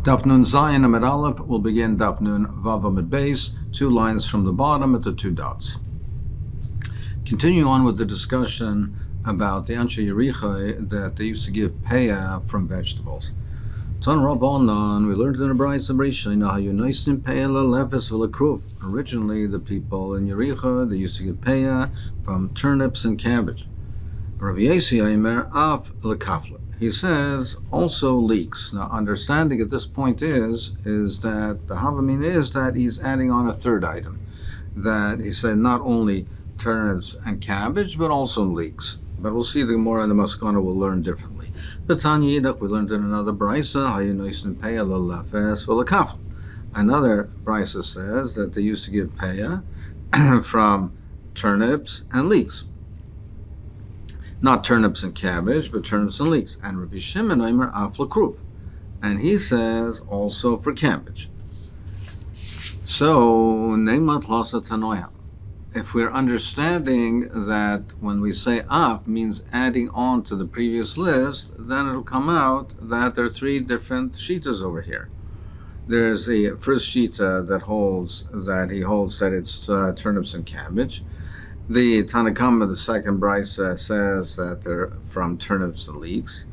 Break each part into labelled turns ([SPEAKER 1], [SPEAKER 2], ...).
[SPEAKER 1] Daf Nun Zayin Amid Aleph will begin Daf Nun Vav Amid Beis, 2 lines from the bottom at the 2 dots. Continue on with the discussion about the Anshe Yerichai that they used to give peah from vegetables. Ton Rabbanan, we learned in the Brayz of Rishon how you nice in peah lefes v'lekruv. Originally, the people in Yericha they used to give peah from turnips and cabbage. Rabbi Yasi Aimer af lekaflet. He says also leeks. Now, understanding at this point is that the Havamin is that he's adding on a third item. That he said not only turnips and cabbage, but also leeks. But we'll see the Gemara and the Maskana will learn differently. The Tanya Yidach, we learned in another Brisa, Hayunoisin Peah Lefes V'Lekaf. Another Brisa says that they used to give peah from turnips and leeks. Not turnips and cabbage, but turnips and leeks. And Rabbi Shimon Aimer af lekruv. And he says also for cabbage. So, Neimat Lasa Tanoya. If we're understanding that when we say af means adding on to the previous list, then it'll come out that there are 3 different shitas over here. There's the first shita that holds that it's turnips and cabbage. The Tanakama, the second Brisa, says that they're from turnips and leeks.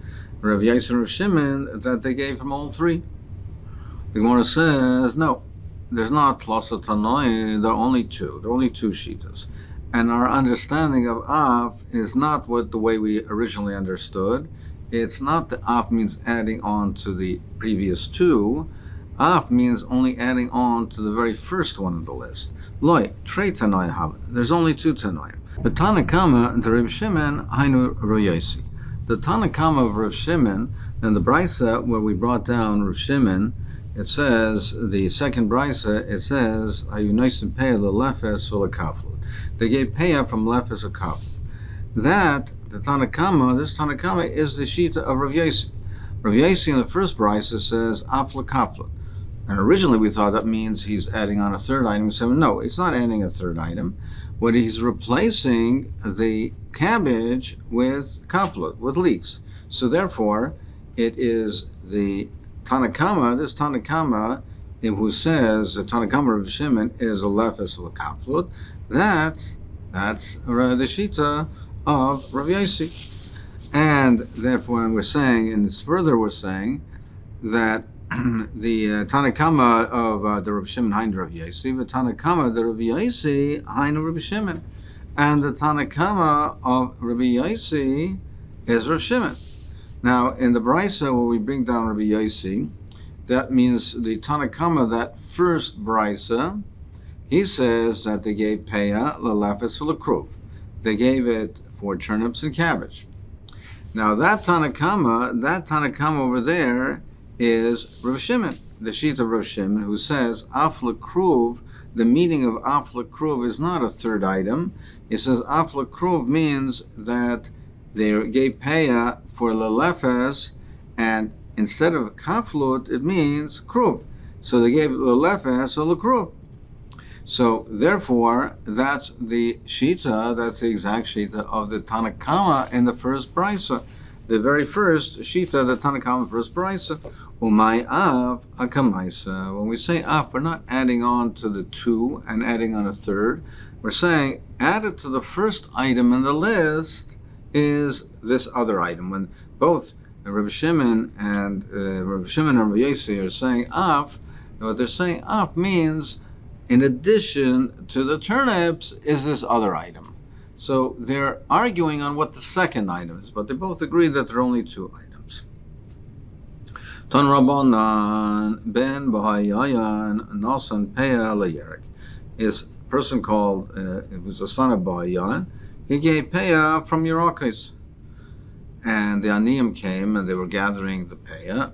[SPEAKER 1] Rav Yais and Rav Shimon, that they gave from all 3. The Gemara says, no, there's not Tlasa Tanoi, there are only 2. There are only 2 shitas. And our understanding of Af is not the way we originally understood. It's not that Af means adding on to the previous 2. Af means only adding on to the very first one on the list. Loi, Trei Tanoi have. There's only 2 Tanoim. The Tanakama, the Rav Shimon, Hainu Royasi. The Tanakama of Rav Shimon, and the Brisa where we brought down Rav Shimon, it says, the second Brisa, it says, Hayunoisin Peah Lefes V'Lekaflut. They gave peah from lefes or kaflut. That, the Tanakama, this Tanakama is the Shita of Rav Yasi. Rav Yasi in the first Brisa says, Af Lekaflut. And originally we thought that means he's adding on a third item. We said, no, it's not adding a third item. What he's replacing the cabbage with kaflut, with leeks. So therefore, it is the Tanakama, this Tanakama, who says the Tanakama of Shimon is a lefes or kaflut. That's the Shita of Rav Yasi. And therefore, when we're saying, and it's further we're saying, that the Tanakama of the Rav Shimon Hainu Rav Yasi, the Tanakama the Rav Yasi Hainu Rav Shimon, and the Tanakama of Rav Yasi is Rav Shimon. Now, in the Brisa where we bring down Rav Yasi, that means the Tanakama, that first Brisa, he says that they gave peah lelefes lekruv. They gave it for turnips and cabbage. Now that Tanakama over there is Rav Shimon, the sheet of Rav Shimon, who says af lekruv. The meaning of af lekruv is not a third item. It says af lekruv means that they gave peah for lelefes, and instead of kaflut, it means kruv. So they gave lelefes or lekruv. So therefore, that's the shita, that's the exact shita of the Tanakama in the first brisa. The very first shita, the Tanakama first brisa. Umay av akamaisa. When we say av, we're not adding on to the 2 and adding on a third. We're saying added to the first item in the list is this other item. When both Rav Shimon and Rav Yasi are saying av, what they're saying av means in addition to the turnips is this other item. So they're arguing on what the second item is, but they both agree that there are only 2 items. Ton Rabbanan ben Bahayayan Nasan Peah Leyerik is a person called, it was the son of Bahayan. He gave peah from Yerakis. And the Aniyim came and they were gathering the peah.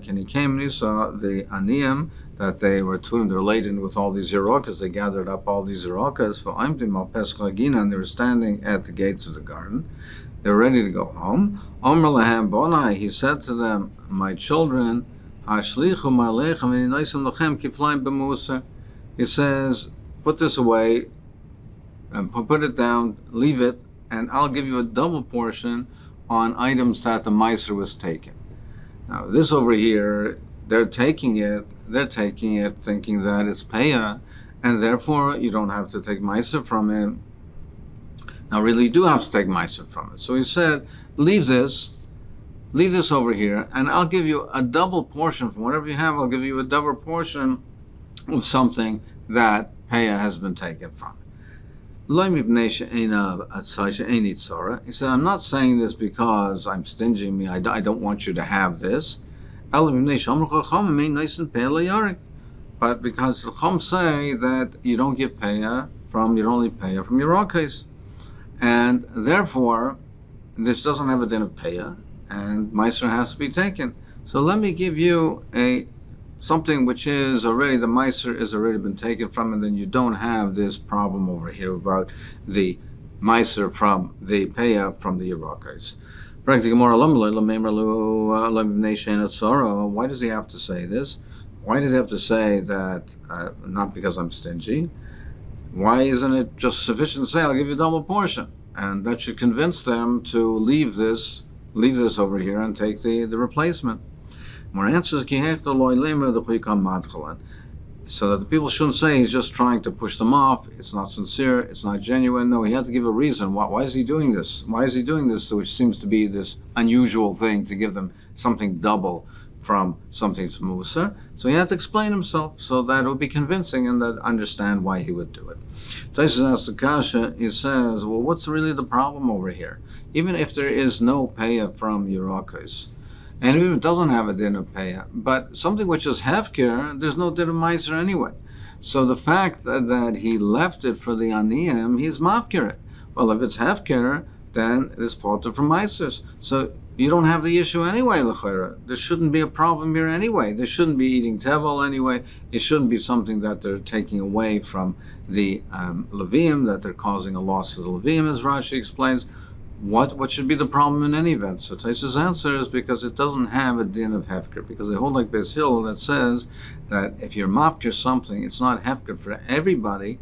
[SPEAKER 1] And he came and he saw the Aniyim that they were laden with all these Yerokas. They gathered up all these Yerokas for Aimtim al Pesachim, and they were standing at the gates of the garden. They were ready to go home. Omer lahem bonai, he said to them, my children, hashlichu ma'alechem v'ninaisem lachem kiflaim b'musa. He says, put this away, and put it down, leave it, and I'll give you a double portion on items that the Meiser was taken. Now this over here, they're taking it thinking that it's payah, and therefore you don't have to take meiser from it. Now really you do have to take meiser from it. So he said, leave this over here, and I'll give you a double portion from whatever you have. I'll give you a double portion of something that payah has been taken from. He said, I'm not saying this because I'm stingy. I don't want you to have this. But because the Chum say that you don't give payah from, you only payah from your rockets. And therefore, this doesn't have a din of payah, and meiser has to be taken. So let me give you something which is already, the meiser has already been taken from, and then you don't have this problem over here about the meiser from the payah from the Yerakos. Why does he have to say this? Why does he have to say that, not because I'm stingy? Why isn't it just sufficient to say, I'll give you a double portion? And that should convince them to leave this over here and take the replacement. More answers, so that the people shouldn't say he's just trying to push them off. It's not sincere, it's not genuine. No, he had to give a reason. Why is he doing this? Why is he doing this, which seems to be this unusual thing to give them something double from something that's musa? So he had to explain himself so that it would be convincing and that understand why he would do it. Taisus asks the kasha, he says, well, what's really the problem over here? Even if there is no payah from Yerakos, and even if it doesn't have a din of payah, but something which is hefker, there's no din of meiser anyway. So the fact that he left it for the aniyim, he's mafker it. Well, if it's hefker, then it's potter from meisers. So you don't have the issue anyway, l'chayra. There shouldn't be a problem here anyway. They shouldn't be eating tevel anyway. It shouldn't be something that they're taking away from the Levium, that they're causing a loss to the Levium, as Rashi explains. What should be the problem in any event? So Taisus' answer is because it doesn't have a din of hefker, because they hold like Beis Hillel that says that if you're mafker something, it's not hefker for everybody.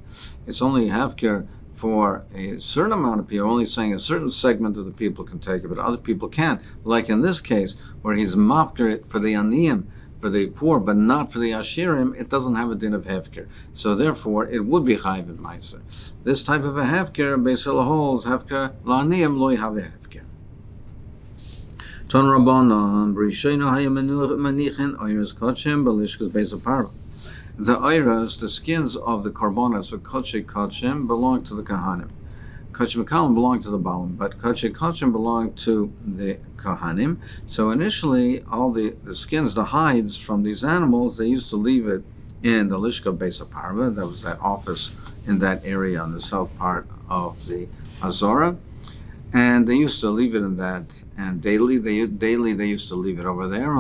[SPEAKER 1] It's only hefker for a certain amount of people, only saying a certain segment of the people can take it, but other people can't. Like in this case, where he's mafker it for the aniyim, for the poor, but not for the ashirim, it doesn't have a din of hefker. So therefore, it would be chayv in meiser. This type of a hefker, Beis Hillel holds hefker la'aniyim lo have a hefker. Ton rabbanon b'rishono hayamenu manichin oyres kodshim b'lishkas beis parva. The oyres, the skins of the korbanos, or kodshe kodshim, belong to the kahanim. Kodshe Mekalim belonged to the Balim, but Kodshe Kodshim belonged to the Kohanim. So initially, all the skins, the hides from these animals, they used to leave it in the Lishka Beis Parva. That was that office in that area on the south part of the Azora. And they used to leave it in that, and daily they used to leave it over there.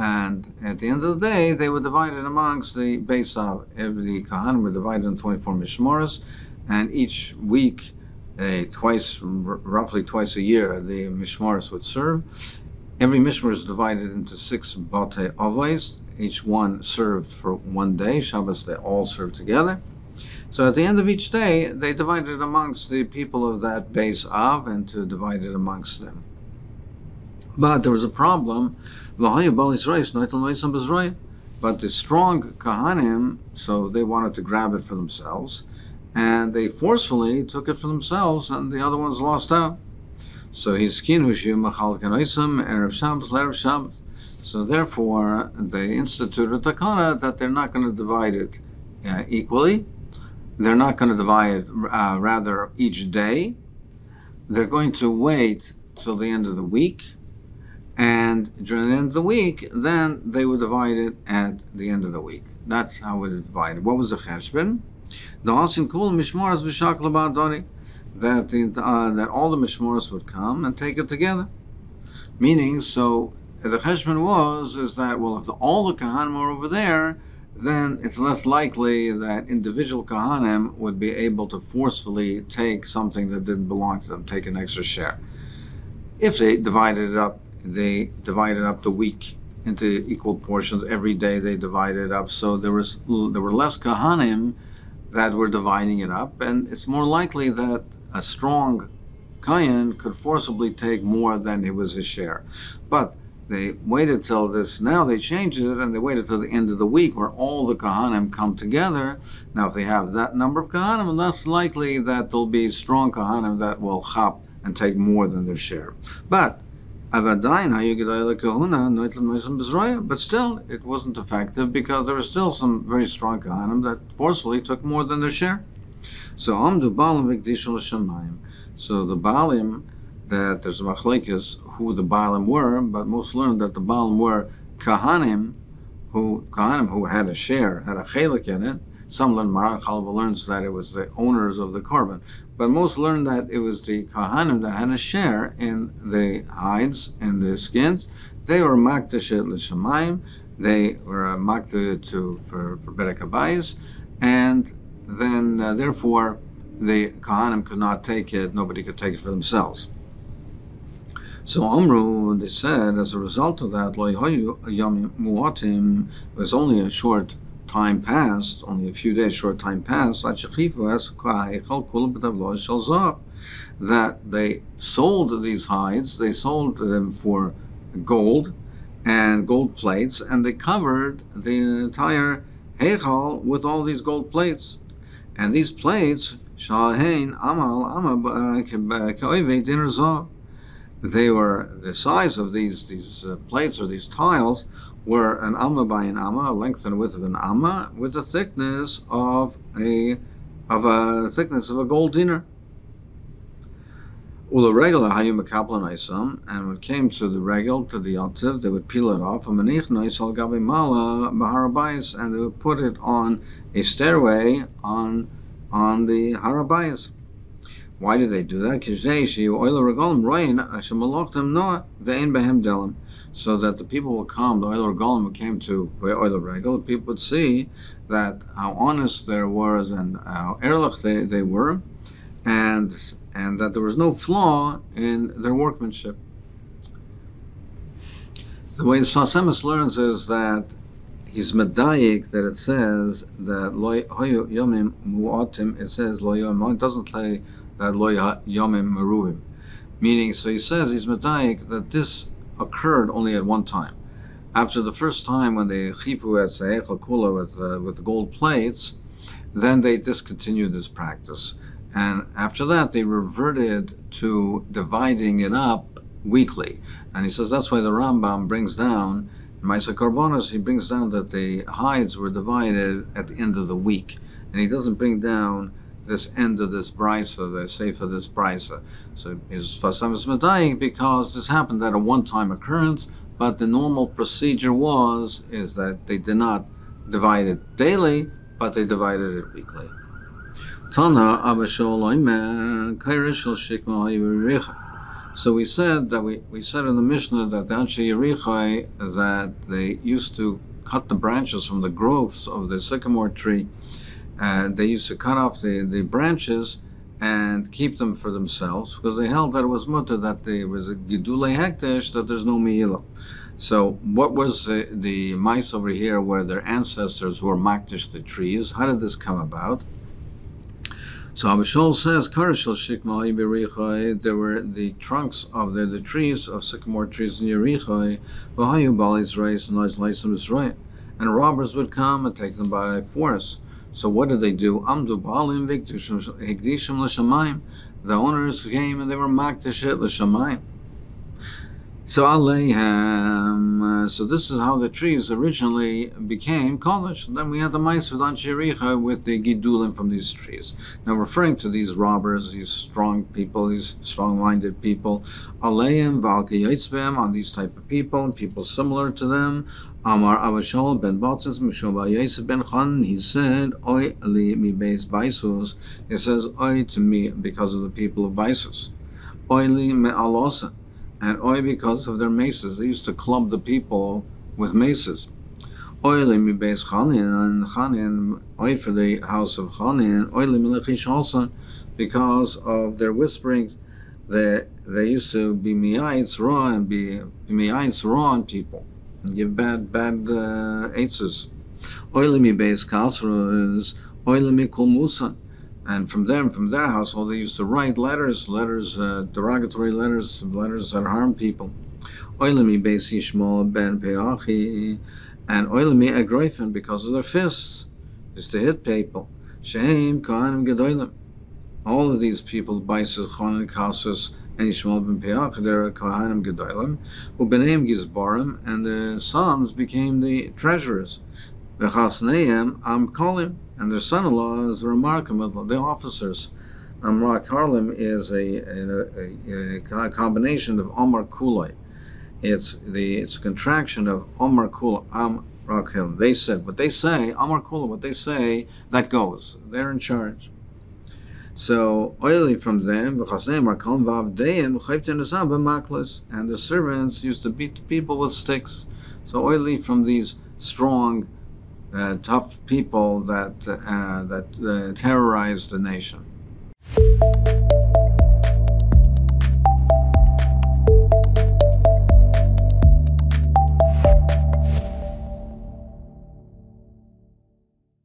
[SPEAKER 1] And at the end of the day, they were divided amongst the Beisav. Every Kahanim were divided in 24 mishmoros, and each week, roughly twice a year, the mishmoros would serve. Every mishmor is divided into 6 batei avos. Each one served for one day. Shabbos, they all served together. So at the end of each day, they divided amongst the people of that Beisav, and to divide it amongst them. But there was a problem. But the strong Kahanim, so they wanted to grab it for themselves, and they forcefully took it for themselves, and the other ones lost out. So so therefore, they instituted a takana that they're not going to divide it equally. They're not going to divide rather each day. They're going to wait till the end of the week. And during the end of the week, then they would divide it at the end of the week. That's how we divide it. What was the cheshbon? The Hasin Kul Mishmoros V'Shakal Ba'adoni, that all the Mishmoros would come and take it together. Meaning, so the cheshbon is that, well, if all the Kahanim are over there, then it's less likely that individual Kahanim would be able to forcefully take something that didn't belong to them, take an extra share. If they divided it up the week into equal portions. Every day they divided it up, so there were less Kahanim that were dividing it up, and it's more likely that a strong Kayan could forcibly take more than it was his share. But they waited till this, now they changed it, and they waited till the end of the week where all the Kahanim come together. Now, if they have that number of Kahanim, that's likely that there'll be strong Kahanim that will chop and take more than their share. But but still, it wasn't effective because there were still some very strong Kahanim that forcefully took more than their share. So Amdu Baalim V'Kdishu L'Shamayim. So the Baalim, that there's a machlekes who the Baalim were, but most learned that the Baalim were Kahanim who had a share, had a chelik in it. Some learn, Maran Chalva learns that it was the owners of the korban, but most learned that it was the Kahanim that had a share in the hides and the skins. They were Makdashet L'Shamayim. They were Makdashet for Berek Habayis, and then therefore the Kahanim could not take it. Nobody could take it for themselves. So Amru, they said, as a result of that, Yomi Muatim, it was only a short time passed, only a few days, short time passed, that they sold these hides, they sold them for gold and gold plates, and they covered the entire Heichal with all these gold plates. And these plates, they were the size of these plates or these tiles were an amma by an amma, a length and width of an amma, with a thickness of a gold dinar. Ula regular hayum kaplan, and when it came to the regal, to the octave, they would peel it off, and they would put it on a stairway on the harabayas. Why did they do that? So that the people will come, the oil regalim who came to oil regal, people would see that how honest there was and how ehrlich they were, and that there was no flaw in their workmanship. The way Sasemis learns is that he's medayik, that it says that lo yomim mu'atim, it says lo yomim, it doesn't say that lo yomim meruim. Meaning, so he says he's medayik that this occurred only at one time. After the first time when they chifu as heichal kula with the gold plates, then they discontinued this practice. And after that, they reverted to dividing it up weekly. And he says that's why the Rambam brings down, in Maaseh Korbanos, he brings down that the hides were divided at the end of the week. And he doesn't bring down this end of this brisa, the seif of this brisa. So his Fasam is medayik because this happened at a one-time occurrence, but the normal procedure is that they did not divide it daily, but they divided it weekly. So we said that we said in the Mishnah that the Anshe Yerichai, that they used to cut the branches from the growths of the sycamore tree, and they used to cut off the branches and keep them for themselves because they held that it was mutter, that there was a gidulei hekdesh, that there's no me'ilah. So what was the mice over here where their ancestors were makdish the trees? How did this come about? So Abishol says, there were the trunks of the trees of sycamore trees in Yerichai, and robbers would come and take them by force. So what did they do? The owners came and they were makdashet l'shamayim. So so this is how the trees originally became kodesh. Then we had the mice with Anshe with the gidulim from these trees. Now referring to these robbers, these strong people, these strong-minded people, aleim valke yitzbem, on these type of people and people similar to them. Amar Avashol ben Batzis Mishobah Yosef ben Chan, he said, Oi li mi beis Baisus. He says, Oi to me because of the people of Baisus. Oi li me alosa. And Oi because of their maces. They used to club the people with maces. Oi li mi beis Chanin, Oi for the house of Chanin, Oi li mi lechish also, because of their whispering. They used to be mi'ayitz ra and be mi'ayitz ra on people. And give bad eitzes. Oilimi beis kasros, oilimi kol musan. And from them, from their household, they used to write letters, derogatory letters that harm people. Oilemi beis Yishmael ben Peachi, and Oilemi agroifen, because of their fists, used to hit people. Shehem Kohanim Gedolim. All of these people, Baisus, Chonin, Kasus, and Yishmael ben Peachi, they're Kohanim Gedolim, who benaim Gizbarim, and the sons became the treasurers. V'chasneim am kolim, and their son-in-law is remarkable, the officers. Amra Karlim is a combination of Omar Kulai. It's a contraction of Omar Kula, Am Rakhil. They said what they say, Omar Kula, what they say, that goes. They're in charge. So oily from them, v'chasneim are kolim v'avdeim v'chayvten esam b'maklis, and the servants used to beat people with sticks. So oily from these strong, tough people that terrorized the nation.